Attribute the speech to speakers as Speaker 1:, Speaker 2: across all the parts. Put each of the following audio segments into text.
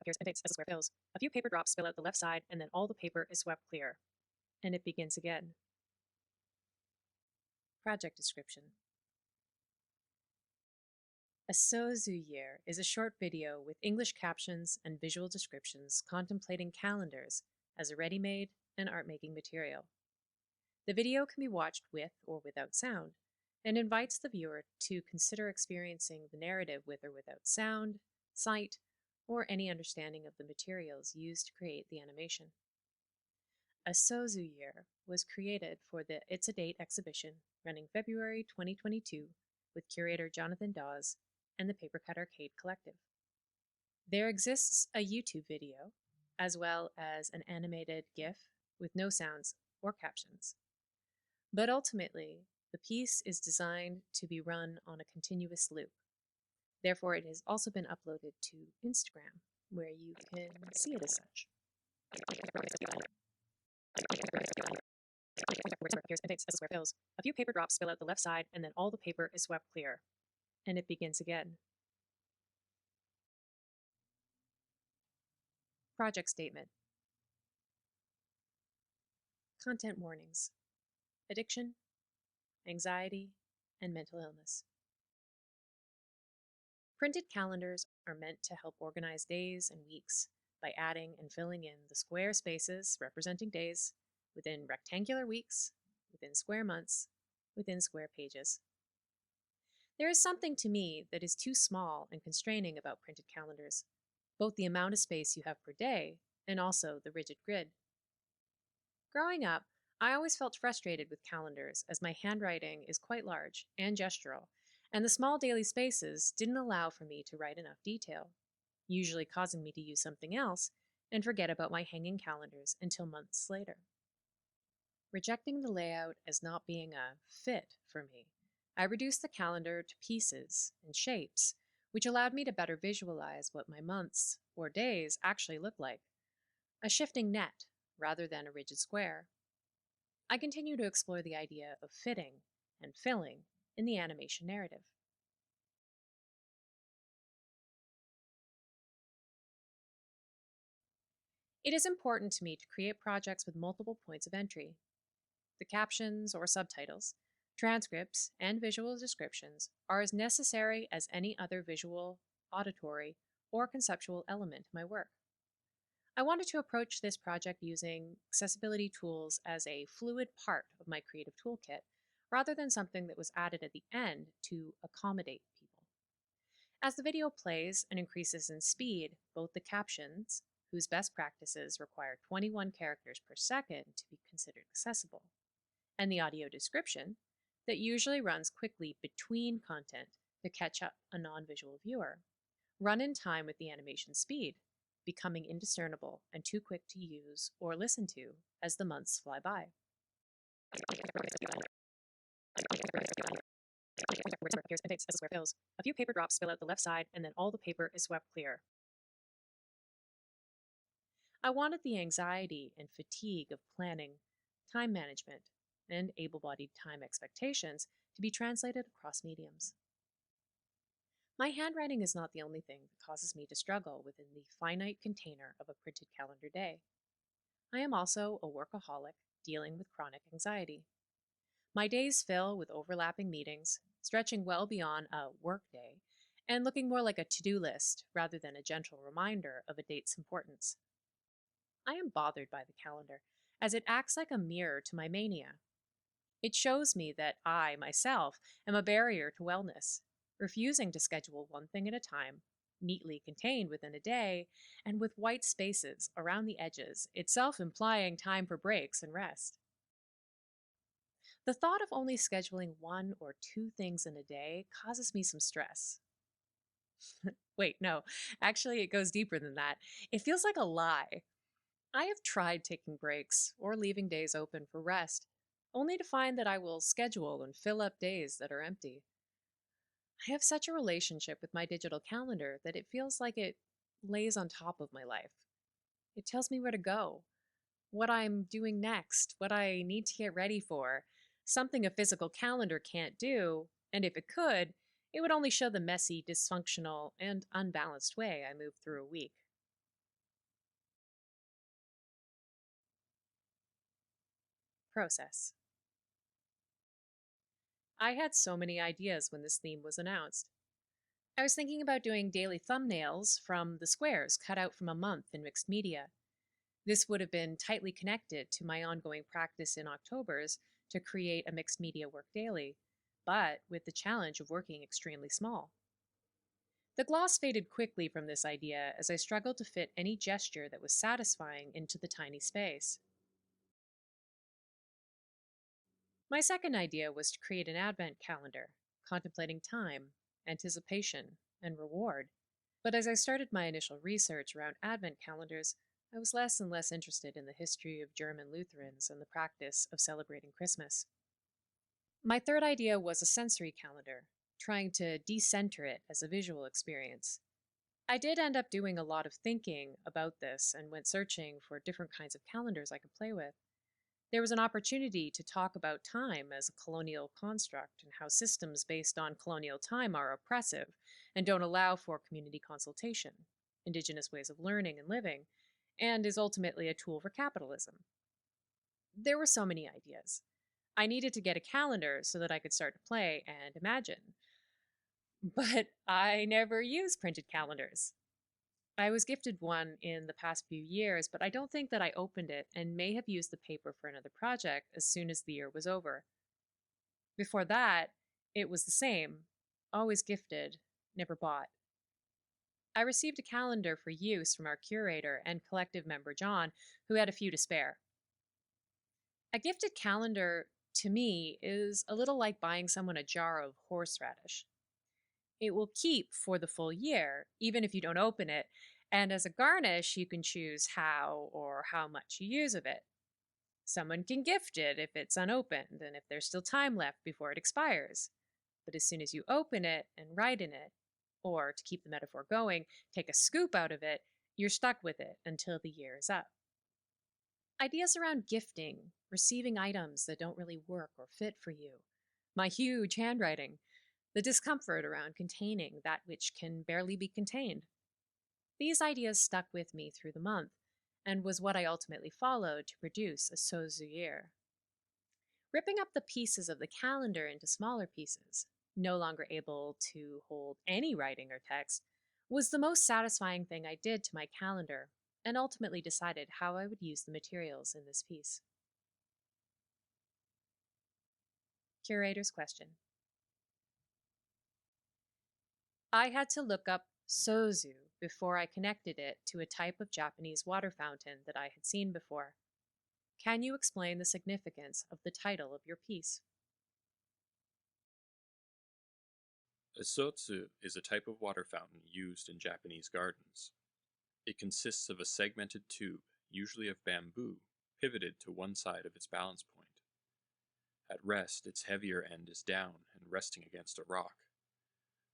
Speaker 1: Appears and fades as the square fills. A few paper drops spill out the left side, and then all the paper is swept clear. And it begins again. Project description. A sōzu year is a short video with English captions and visual descriptions contemplating calendars as a ready-made and art-making material. The video can be watched with or without sound, and invites the viewer to consider experiencing the narrative with or without sound, sight, or any understanding of the materials used to create the animation. A sōzu year was created for the It's a Date exhibition running February 2022 with curator Jon Dawes and the Papercut Arcade collective. There exists a YouTube video, as well as an animated GIF with no sounds or captions. But ultimately, the piece is designed to be run on a continuous loop. Therefore, it has also been uploaded to Instagram, where you can see it as such. Appears and fades as the square fills. A few paper drops spill out the left side, and then all the paper is swept clear. And it begins again. Project statement. Content warnings. Addiction, anxiety, and mental illness. Printed calendars are meant to help organize days and weeks by adding and filling in the square spaces representing days within rectangular weeks, within square months, within square pages. There is something to me that is too small and constraining about printed calendars, both the amount of space you have per day and also the rigid grid. Growing up, I always felt frustrated with calendars as my handwriting is quite large and gestural, and the small daily spaces didn't allow for me to write enough detail, usually causing me to use something else and forget about my hanging calendars until months later. Rejecting the layout as not being a fit for me, I reduced the calendar to pieces and shapes, which allowed me to better visualize what my months or days actually look like, a shifting net rather than a rigid square. I continue to explore the idea of fitting and filling in the animation narrative. It is important to me to create projects with multiple points of entry. The captions or subtitles, transcripts, and visual descriptions are as necessary as any other visual, auditory, or conceptual element in my work. I wanted to approach this project using accessibility tools as a fluid part of my creative toolkit, rather than something that was added at the end to accommodate people. As the video plays and increases in speed, both the captions, whose best practices require 21 characters per second to be considered accessible, and the audio description, that usually runs quickly between content to catch up a non-visual viewer, run in time with the animation speed, becoming indiscernible and too quick to use or listen to as the months fly by. Appears and fades as the square fills. A few paper drops spill out the left side, and then all the paper is swept clear. I wanted the anxiety and fatigue of planning, time management, and able-bodied time expectations to be translated across mediums. My handwriting is not the only thing that causes me to struggle within the finite container of a printed calendar day. I am also a workaholic dealing with chronic anxiety. My days fill with overlapping meetings, stretching well beyond a work day, and looking more like a to-do list rather than a gentle reminder of a date's importance. I am bothered by the calendar, as it acts like a mirror to my mania. It shows me that I, myself, am a barrier to wellness, refusing to schedule one thing at a time, neatly contained within a day, and with white spaces around the edges, itself implying time for breaks and rest. The thought of only scheduling one or two things in a day causes me some stress. Wait, no, actually, it goes deeper than that. It feels like a lie. I have tried taking breaks or leaving days open for rest, only to find that I will schedule and fill up days that are empty. I have such a relationship with my digital calendar that it feels like it lays on top of my life. It tells me where to go, what I'm doing next, what I need to get ready for, something a physical calendar can't do, and if it could, it would only show the messy, dysfunctional, and unbalanced way I move through a week. Process. I had so many ideas when this theme was announced. I was thinking about doing daily thumbnails from the squares cut out from a month in mixed media. This would have been tightly connected to my ongoing practice in October's to create a mixed media work daily, but with the challenge of working extremely small. The gloss faded quickly from this idea as I struggled to fit any gesture that was satisfying into the tiny space. My second idea was to create an advent calendar, contemplating time, anticipation, and reward. But as I started my initial research around advent calendars, I was less and less interested in the history of German Lutherans and the practice of celebrating Christmas. My third idea was a sensory calendar, trying to decenter it as a visual experience. I did end up doing a lot of thinking about this and went searching for different kinds of calendars I could play with. There was an opportunity to talk about time as a colonial construct and how systems based on colonial time are oppressive and don't allow for community consultation, indigenous ways of learning and living, and is ultimately a tool for capitalism. There were so many ideas. I needed to get a calendar so that I could start to play and imagine. But I never use printed calendars. I was gifted one in the past few years, but I don't think that I opened it and may have used the paper for another project as soon as the year was over. Before that, it was the same, always gifted, never bought. I received a calendar for use from our curator and collective member Jon, who had a few to spare. A gifted calendar, to me, is a little like buying someone a jar of horseradish. It will keep for the full year, even if you don't open it, and as a garnish, you can choose how or how much you use of it. Someone can gift it if it's unopened and if there's still time left before it expires. But as soon as you open it and write in it, or to keep the metaphor going, take a scoop out of it, you're stuck with it until the year is up. Ideas around gifting, receiving items that don't really work or fit for you, my huge handwriting, the discomfort around containing that which can barely be contained. These ideas stuck with me through the month, and was what I ultimately followed to produce a sōzu year. Ripping up the pieces of the calendar into smaller pieces, no longer able to hold any writing or text, was the most satisfying thing I did to my calendar, and ultimately decided how I would use the materials in this piece. Curators Question. I had to look up sōzu before I connected it to a type of Japanese water fountain that I had seen before. Can you explain the significance of the title of your piece?
Speaker 2: A sōzu is a type of water fountain used in Japanese gardens. It consists of a segmented tube, usually of bamboo, pivoted to one side of its balance point. At rest, its heavier end is down and resting against a rock.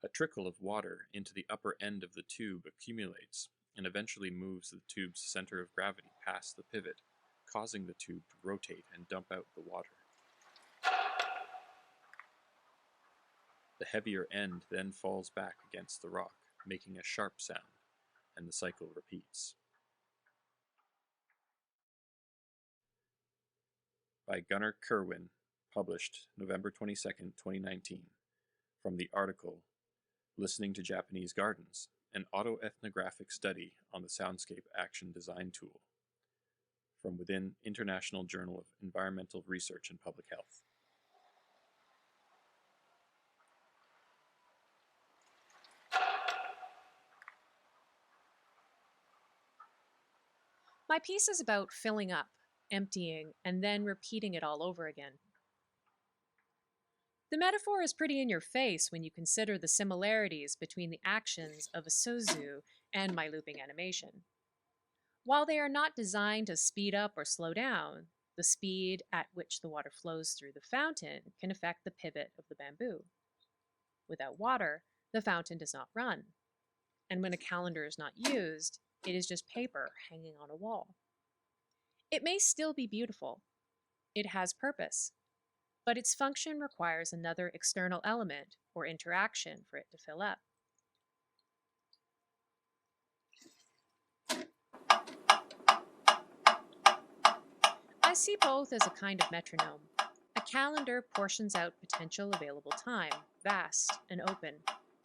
Speaker 2: A trickle of water into the upper end of the tube accumulates and eventually moves the tube's center of gravity past the pivot, causing the tube to rotate and dump out the water. The heavier end then falls back against the rock, making a sharp sound, and the cycle repeats. By Gunnar Kerwin, published November 22, 2019, from the article Listening to Japanese Gardens, an autoethnographic study on the soundscape action design tool. From within International Journal of Environmental Research and Public Health.
Speaker 1: My piece is about filling up, emptying, and then repeating it all over again. The metaphor is pretty in your face when you consider the similarities between the actions of a sōzu and my looping animation. While they are not designed to speed up or slow down, the speed at which the water flows through the fountain can affect the pivot of the bamboo. Without water, the fountain does not run. And when a calendar is not used, it is just paper hanging on a wall. It may still be beautiful. It has purpose. But its function requires another external element or interaction for it to fill up. I see both as a kind of metronome. A calendar portions out potential available time, vast and open.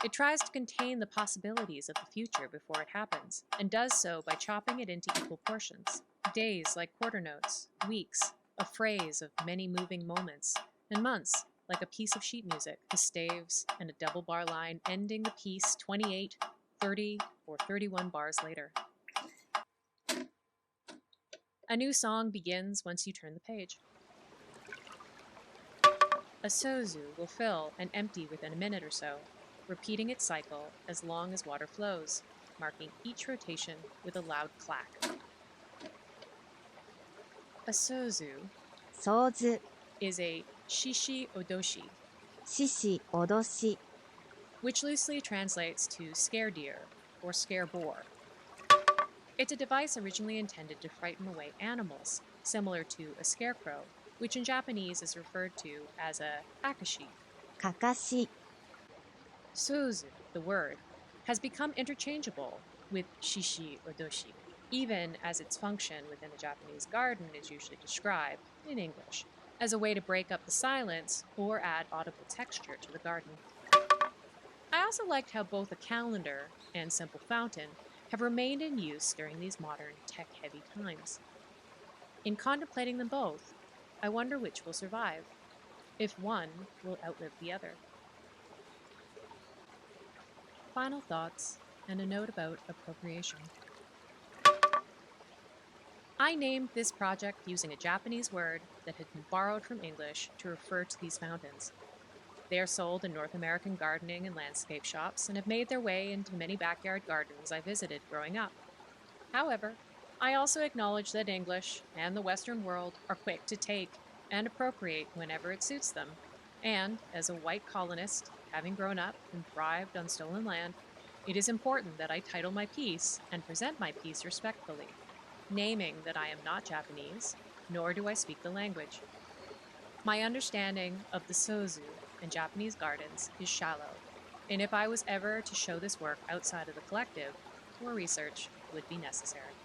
Speaker 1: It tries to contain the possibilities of the future before it happens, and does so by chopping it into equal portions. Days like quarter notes, weeks, a phrase of many moving moments, and months like a piece of sheet music, the staves and a double bar line ending the piece 28, 30, or 31 bars later. A new song begins once you turn the page. A sōzu will fill and empty within a minute or so, repeating its cycle as long as water flows, marking each rotation with a loud clack. A sōzu
Speaker 3: ソーズ
Speaker 1: is a shishi odoshi,
Speaker 3: 獅子脅し
Speaker 1: which loosely translates to scare deer or scare boar. It's a device originally intended to frighten away animals, similar to a scarecrow, which in Japanese is referred to as a akashi.
Speaker 3: かかし
Speaker 1: Sōzu, the word, has become interchangeable with shishi odoshi, even as its function within a Japanese garden is usually described, in English, as a way to break up the silence or add audible texture to the garden. I also liked how both a calendar and simple fountain have remained in use during these modern, tech-heavy times. In contemplating them both, I wonder which will survive, if one will outlive the other. Final thoughts and a note about appropriation. I named this project using a Japanese word that had been borrowed from English to refer to these fountains. They are sold in North American gardening and landscape shops and have made their way into many backyard gardens I visited growing up. However, I also acknowledge that English and the Western world are quick to take and appropriate whenever it suits them, and as a white colonist, having grown up and thrived on stolen land, it is important that I title my piece and present my piece respectfully, naming that I am not Japanese, nor do I speak the language. My understanding of the sōzu and Japanese gardens is shallow, and if I was ever to show this work outside of the collective, more research would be necessary.